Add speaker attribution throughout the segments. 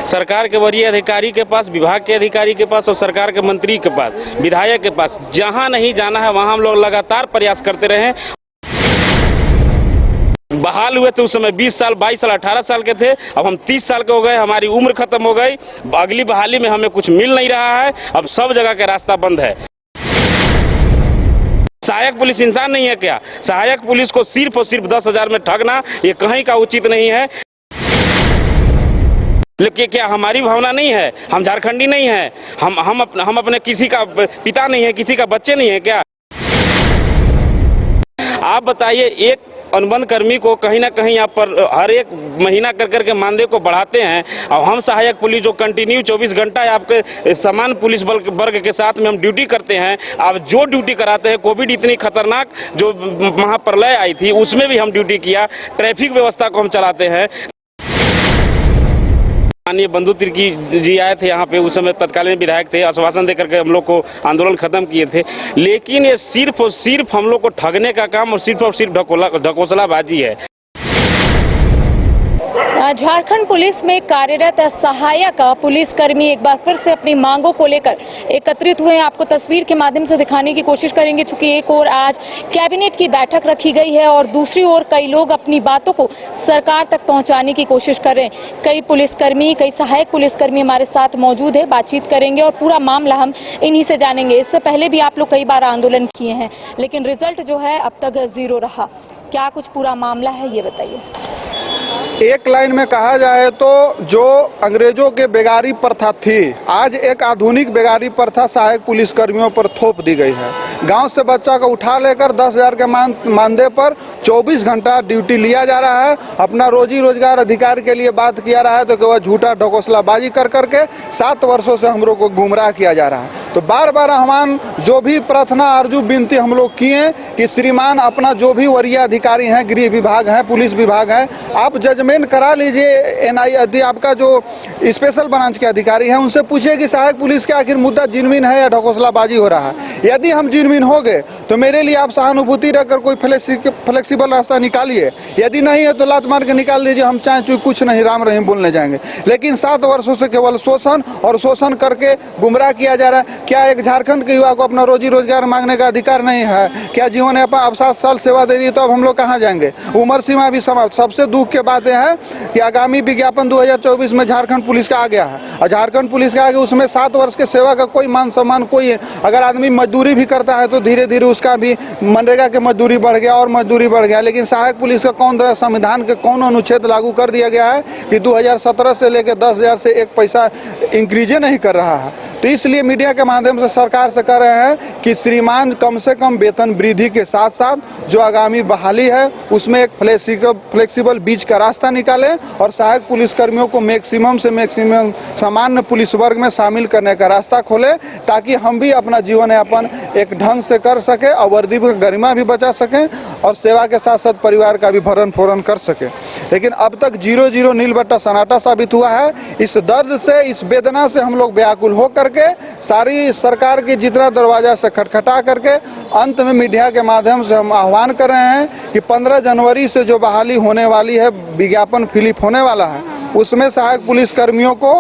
Speaker 1: सरकार के वरीय अधिकारी के पास, विभाग के अधिकारी के पास और सरकार के मंत्री के पास, विधायक के पास, जहां नहीं जाना है वहां हम लोग लगातार प्रयास करते रहे। बहाल हुए थे उस समय 20 साल, 22 साल, 18 साल के थे, अब हम 30 साल के हो गए, हमारी उम्र खत्म हो गई। अगली बहाली में हमें कुछ मिल नहीं रहा है, अब सब जगह का रास्ता बंद है। सहायक पुलिस इंसान नहीं है क्या? सहायक पुलिस को सिर्फ और सिर्फ 10,000 में ठगना ये कहीं का उचित नहीं है। लेकिन क्या हमारी भावना नहीं है? हम झारखंडी नहीं है? हम अपने किसी का पिता नहीं है, किसी का बच्चे नहीं है क्या? आप बताइए, एक अनुबंध कर्मी को कहीं ना कहीं यहाँ पर हर एक महीना कर करके मानदेय को बढ़ाते हैं, और हम सहायक पुलिस जो कंटिन्यू 24 घंटा आपके समान पुलिस बल वर्ग के साथ में हम ड्यूटी करते हैं। आप जो ड्यूटी कराते हैं, कोविड इतनी खतरनाक जो महाप्रलय आई थी उसमें भी हम ड्यूटी किया, ट्रैफिक व्यवस्था को हम चलाते हैं। माननीय बंधु तिर्की जी आए थे यहाँ पे, उस समय तत्कालीन विधायक थे, आश्वासन देकर के हम लोग को आंदोलन खत्म किए थे। लेकिन ये सिर्फ और सिर्फ हम लोग को ठगने का काम और सिर्फ ढकोसलाबाजी है।
Speaker 2: झारखंड पुलिस में कार्यरत सहायक पुलिसकर्मी एक बार फिर से अपनी मांगों को लेकर एकत्रित हुए। आपको तस्वीर के माध्यम से दिखाने की कोशिश करेंगे, चूंकि एक ओर आज कैबिनेट की बैठक रखी गई है और दूसरी ओर कई लोग अपनी बातों को सरकार तक पहुंचाने की कोशिश कर रहे हैं। कई पुलिसकर्मी, कई सहायक पुलिसकर्मी हमारे साथ मौजूद है, बातचीत करेंगे और पूरा मामला हम इन्हीं से जानेंगे। इससे पहले भी आप लोग कई बार आंदोलन किए हैं, लेकिन रिजल्ट जो है अब तक 0 रहा। क्या कुछ पूरा मामला है ये बताइए।
Speaker 3: एक लाइन में कहा जाए तो जो अंग्रेजों के बेगारी प्रथा थी, आज एक आधुनिक बेगारी प्रथा सहायक पुलिसकर्मियों पर थोप दी गई है। गांव से बच्चा को उठा लेकर 10,000 के मानदेय पर 24 घंटा ड्यूटी लिया जा रहा है। अपना रोजी रोजगार अधिकार के लिए बात किया रहा है तो केवल झूठा ढकोसलाबाजी कर करके 7 वर्षों से हम लोग को गुमराह किया जा रहा है। तो बार बार हम जो भी प्रार्थना आरजू विनती हम लोग किए कि श्रीमान अपना जो भी वरीय अधिकारी हैं, गृह विभाग है, पुलिस विभाग है, आप जजमेंट करा लीजिए। NI आपका जो स्पेशल ब्रांच के अधिकारी हैं उनसे पूछिए कि सहायक पुलिस के आखिर मुद्दा जिनविन है या ढकोसलाबाजी हो रहा है। यदि हम जिनविन हो गए तो मेरे लिए आप सहानुभूति रखकर कोई फ्लेक्सिबल रास्ता निकालिए, यदि नहीं है तो लात मार के निकाल दीजिए। हम चाहे चूँ कुछ नहीं, राम रहीम बोलने जाएंगे। लेकिन 7 वर्षों से केवल शोषण और शोषण करके गुमराह किया जा रहा है। क्या एक झारखंड के युवा को अपना रोजी रोजगार मांगने का अधिकार नहीं है? क्या जीवन ने अब 7 साल सेवा दे दी तो अब हम लोग कहाँ जाएंगे? उम्र सीमा भी समाप्त। सबसे दुख के बात यह है कि आगामी विज्ञापन 2024 में झारखंड पुलिस का आ गया है, और झारखंड पुलिस का आगे उसमें 7 वर्ष के सेवा का कोई मान सम्मान कोई है। अगर आदमी मजदूरी भी करता है तो धीरे धीरे उसका भी मनरेगा के मजदूरी बढ़ गया और मजदूरी बढ़ गया। लेकिन सहायक पुलिस का संविधान के कौन अनुच्छेद लागू कर दिया गया है कि 2017 से लेकर 10,000 से 1 पैसा इंक्रीजे नहीं कर रहा है। तो इसलिए मीडिया के माध्यम से सरकार से कह रहे हैं कि श्रीमान कम से कम वेतन वृद्धि के साथ साथ जो आगामी बहाली है उसमें एक फ्लेक्सिबल बीच का रास्ता निकालें और सहायक पुलिसकर्मियों को मैक्सिमम से मैक्सिमम सामान्य पुलिस वर्ग में शामिल करने का रास्ता खोले, ताकि हम भी अपना जीवन यापन एक ढंग से कर सकें और वर्दी की गरिमा भी बचा सकें और सेवा के साथ साथ परिवार का भी भरण पोषण कर सकें। लेकिन अब तक 0-0 नील बट्टा सन्नाटा साबित हुआ है। इस दर्द से, इस वेदना से हम लोग व्याकुल हो करके सारी सरकार की जितना दरवाजा से खटखटा करके अंत में मीडिया के माध्यम से हम आह्वान कर रहे हैं कि 15 जनवरी से जो बहाली होने वाली है, विज्ञापन फिलिप होने वाला है, उसमें सहायक पुलिसकर्मियों को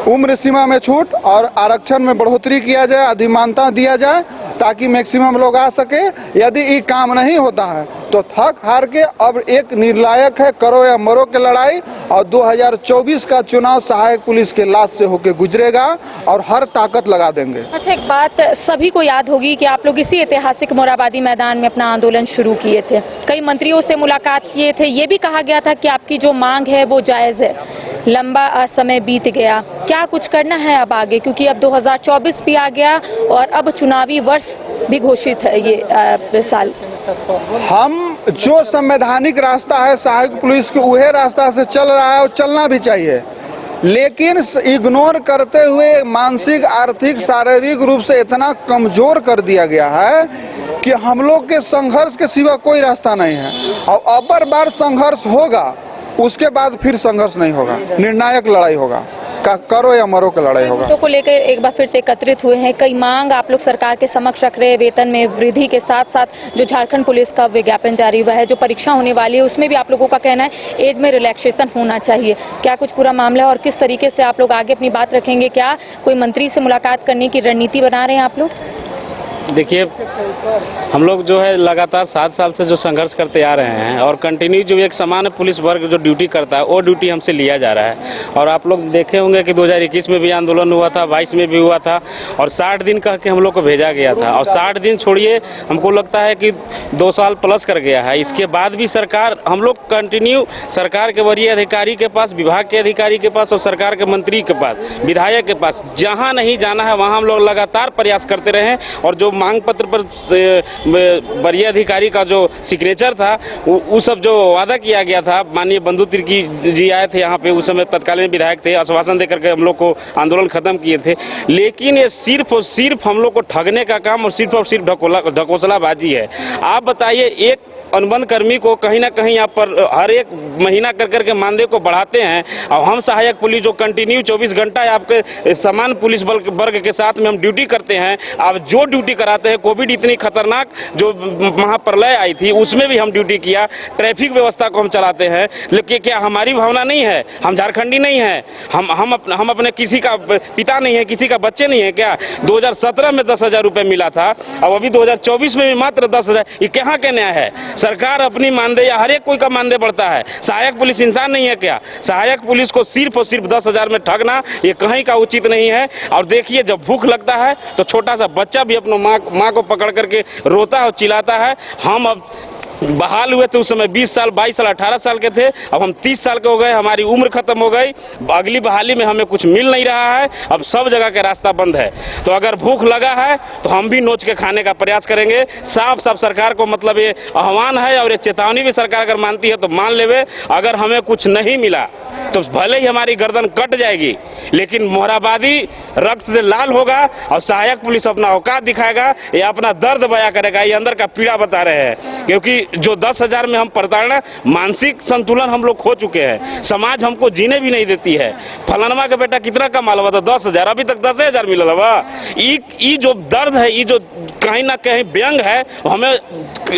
Speaker 3: उम्र सीमा में छूट और आरक्षण में बढ़ोतरी किया जाए, अधिमानता दिया जाए ताकि मैक्सिमम लोग आ सके। यदि ये काम नहीं होता है तो थक हार के अब एक निर्णायक है करो या मरो की लड़ाई, और 2024 का चुनाव सहायक पुलिस के लाश से होकर गुजरेगा और हर ताकत लगा देंगे।
Speaker 2: अच्छा, एक बात सभी को याद होगी कि आप लोग इसी ऐतिहासिक मोरहाबादी मैदान में अपना आंदोलन शुरू किए थे, कई मंत्रियों से मुलाकात किए थे, ये भी कहा गया था कि आपकी जो मांग है वो जायज़ है। लंबा समय बीत गया, क्या कुछ करना है अब आगे, क्योंकि अब 2024 भी आ गया और अब चुनावी वर्ष भी घोषित है ये साल।
Speaker 3: हम जो संवैधानिक रास्ता है सहायक पुलिस के वही रास्ता से चल रहा है और चलना भी चाहिए, लेकिन इग्नोर करते हुए मानसिक, आर्थिक, शारीरिक रूप से इतना कमजोर कर दिया गया है कि हम लोग के संघर्ष के सिवा कोई रास्ता नहीं है। और अबर बार संघर्ष होगा, उसके बाद फिर संघर्ष नहीं होगा, निर्णायक लड़ाई होगा। करो या मरो का लड़ाई होगा।
Speaker 2: मुद्दों को लेकर एक बार फिर से एकत्रित हुए हैं, कई मांग आप लोग सरकार के समक्ष रख रहे हैं। वेतन में वृद्धि के साथ साथ जो झारखंड पुलिस का विज्ञापन जारी हुआ है, जो परीक्षा होने वाली है, उसमें भी आप लोगों का कहना है एज में रिलैक्सेशन होना चाहिए। क्या कुछ पूरा मामला है और किस तरीके से आप लोग आगे अपनी बात रखेंगे? क्या कोई मंत्री से मुलाकात करने की रणनीति बना रहे हैं आप लोग?
Speaker 1: देखिए, हम लोग जो है लगातार 7 साल से जो संघर्ष करते आ रहे हैं और कंटिन्यू जो एक समान पुलिस वर्ग जो ड्यूटी करता है वो ड्यूटी हमसे लिया जा रहा है। और आप लोग देखे होंगे कि 2021 में भी आंदोलन हुआ था, 22 में भी हुआ था और 60 दिन कह के हम लोग को भेजा गया था। और 60 दिन छोड़िए, हमको लगता है कि 2 साल प्लस कर गया है। इसके बाद भी सरकार, हम लोग कंटिन्यू सरकार के वरीय अधिकारी के पास, विभाग के अधिकारी के पास और सरकार के मंत्री के पास, विधायक के पास, जहाँ नहीं जाना है वहाँ हम लोग लगातार प्रयास करते रहे। और जो मांग पत्र पर वरीय अधिकारी का जो सिग्नेचर था, वो सब जो वादा किया गया था, माननीय बंधु तिर्की जी आए थे यहाँ पे, उस समय तत्कालीन विधायक थे, आश्वासन देकर के हम लोग को आंदोलन खत्म किए थे। लेकिन ये सिर्फ और सिर्फ हम लोग को ठगने का काम और सिर्फ ढकोसलाबाजी है। आप बताइए, एक अनुबंध कर्मी को कहीं ना कहीं आप पर हर एक महीना कर के मानदेय को बढ़ाते हैं और हम सहायक पुलिस जो कंटिन्यू 24 घंटा आपके समान पुलिस बल वर्ग के साथ में हम ड्यूटी करते हैं। आप जो ड्यूटी कराते हैं, कोविड इतनी खतरनाक जो महाप्रलय आई थी उसमें भी हम ड्यूटी किया, ट्रैफिक व्यवस्था को हम चलाते हैं। लेकिन क्या हमारी भावना नहीं है? हम झारखंडी नहीं है? हम अपने किसी का पिता नहीं है, किसी का बच्चे नहीं है क्या? 2017 में 10,000 रुपये मिला था और अभी 2024 में भी मात्र 10,000। ये कहाँ के न्याय है? सरकार अपनी मानदेय, हर एक कोई का मानदेय बढ़ता है। सहायक पुलिस इंसान नहीं है क्या? सहायक पुलिस को सिर्फ और सिर्फ 10,000 में ठगना ये कहीं का उचित नहीं है। और देखिए, जब भूख लगता है तो छोटा सा बच्चा भी अपने माँ को पकड़ करके रोता है और चिल्लाता है। हम अब बहाल हुए थे उस समय 20 साल, 22 साल, 18 साल के थे, अब हम 30 साल के हो गए, हमारी उम्र खत्म हो गई। अगली बहाली में हमें कुछ मिल नहीं रहा है, अब सब जगह का रास्ता बंद है। तो अगर भूख लगा है तो हम भी नोच के खाने का प्रयास करेंगे। साफ साफ सरकार को मतलब ये आह्वान है और ये चेतावनी भी सरकार अगर मानती है तो मान लेवे। अगर हमें कुछ नहीं मिला तो भले ही हमारी गर्दन कट जाएगी, लेकिन मोहराबादी रक्त से लाल होगा और सहायक पुलिस अपना औकात दिखाएगा, ये अपना दर्द बयां करेगा, ये अंदर का पीड़ा बता रहे हैं। क्योंकि जो 10,000 में हम प्रताड़ना, मानसिक संतुलन हम लोग खो चुके हैं। समाज हमको जीने भी नहीं देती है। फलानमा का बेटा कितना कमाल हुआ था? 10,000, अभी तक 10,000 मिला हुआ। ये जो दर्द है, ये जो कहीं ना कहीं व्यंग है, हमें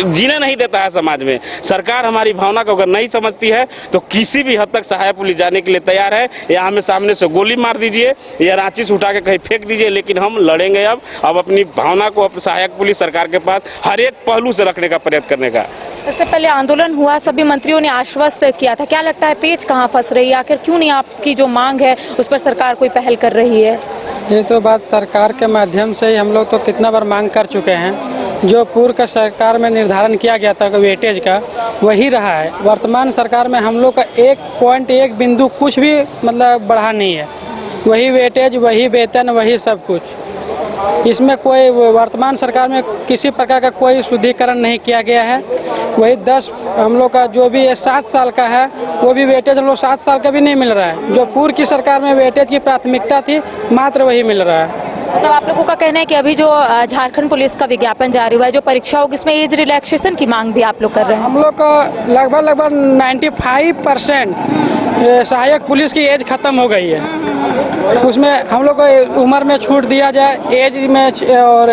Speaker 1: जीने नहीं देता है समाज में। सरकार हमारी भावना को अगर नहीं समझती है तो किसी भी हद तक सहायक पुलिस जाने के लिए तैयार है। या हमें सामने से गोली मार दीजिए या रांची से उठा के कहीं फेंक दीजिए, लेकिन हम लड़ेंगे। अब अपनी भावना को सहायक पुलिस सरकार के पास हर एक पहलू से रखने का प्रयत्न करने का।
Speaker 2: इससे पहले आंदोलन हुआ, सभी मंत्रियों ने आश्वस्त किया था। क्या लगता है पेच कहाँ फंस रही है? आखिर क्यों नहीं आपकी जो मांग है उस पर सरकार कोई पहल कर रही है?
Speaker 4: ये तो बात सरकार के माध्यम से ही हम लोग तो कितना बार मांग कर चुके हैं। जो पूर्व का सरकार में निर्धारण किया गया था वेटेज का, वही रहा है। वर्तमान सरकार में हम लोग का 1.1 बिंदु कुछ भी मतलब बढ़ा नहीं है। वही वेटेज, वही वेतन, वही सब कुछ। इसमें कोई वर्तमान सरकार में किसी प्रकार का कोई शुद्धिकरण नहीं किया गया है। वही 10 हम लोग का जो भी 7 साल का है, वो भी वेटेज हम लोग 7 साल का भी नहीं मिल रहा है। जो पूर्व की सरकार में वेटेज की प्राथमिकता थी, मात्र वही मिल रहा है।
Speaker 2: तो आप लोगों का कहना है कि अभी जो झारखंड पुलिस का विज्ञापन जारी हुआ है, जो परीक्षा होगी, इसमें एज रिलैक्सेशन की मांग भी आप लोग कर रहे हैं?
Speaker 4: हम लोग का लगभग 95% सहायक पुलिस की एज खत्म हो गई है। उसमें हम लोग को उम्र में छूट दिया जाए, एज में और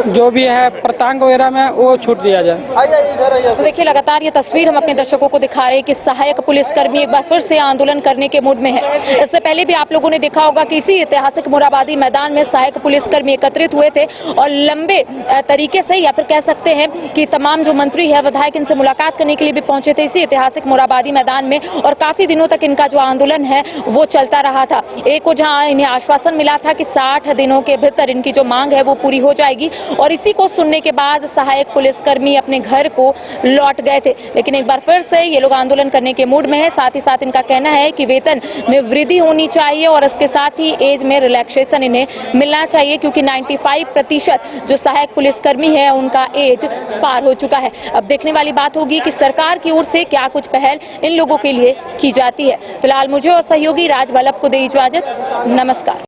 Speaker 4: जो भी है प्रतांग वगैरह में वो छूट दिया जाए।
Speaker 2: तो देखिए, लगातार ये तस्वीर हम अपने दर्शकों को दिखा रहे हैं कि सहायक पुलिसकर्मी एक बार फिर से आंदोलन करने के मूड में है। इससे पहले भी आप लोगों ने देखा होगा कि इसी ऐतिहासिक मोरहाबादी मैदान में सहायक पुलिसकर्मी एकत्रित हुए थे और लंबे तरीके से, या फिर कह सकते हैं कि तमाम जो मंत्री है, विधायक, इनसे मुलाकात करने के लिए भी पहुंचे थे इसी ऐतिहासिक मोरहाबादी मैदान में। और काफी दिनों तक इनका जो आंदोलन है वो चलता रहा था। एक को जहां इन्हें आश्वासन मिला था कि 60 दिनों के भीतर इनकी जो मांग है वो पूरी हो जाएगी, और इसी को सुनने के बाद सहायक पुलिसकर्मी अपने घर को लौट गए थे। लेकिन एक बार फिर से ये लोग आंदोलन करने के मूड में है। साथ ही साथ इनका कहना है कि वेतन में वृद्धि होनी चाहिए और इसके साथ ही एज में रिलैक्सेशन इन्हें मिलना चाहिए, क्योंकि 95% जो सहायक पुलिसकर्मी है उनका एज पार हो चुका है। अब देखने वाली बात होगी कि सरकार की ओर से क्या कुछ पहल इन लोगों के लिए की जाती है। फिलहाल मुझे और सहयोगी राज वल्लभ को दे इजाजत। नमस्कार।